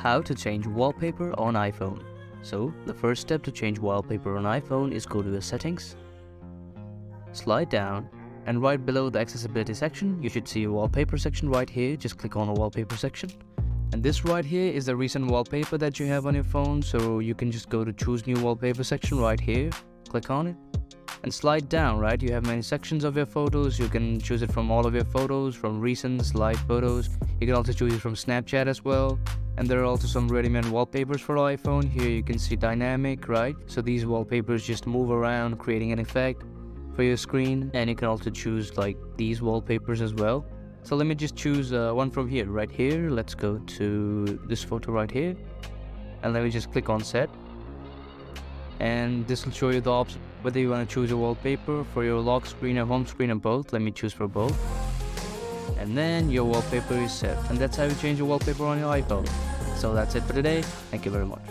How to change wallpaper on iPhone. So the first step to change wallpaper on iPhone is go to the settings, slide down, and right below the accessibility section you should see a wallpaper section right here. Just click on the wallpaper section, and this right here is the recent wallpaper that you have on your phone, so you can just go to choose new wallpaper section right here, click on it and slide down. Right, you have many sections of your photos. You can choose it from all of your photos, from recents, live photos. You can also choose it from Snapchat as well. And there are also some ready-made wallpapers for iPhone. Here you can see dynamic, right? So these wallpapers just move around, creating an effect for your screen. And you can also choose like these wallpapers as well. So let me just choose one from here, right here. Let's go to this photo right here. And let me just click on set. And this will show you the option whether you want to choose a wallpaper for your lock screen or home screen or both. Let me choose for both. And then your wallpaper is set. And that's how you change your wallpaper on your iPhone. So that's it for today. Thank you very much.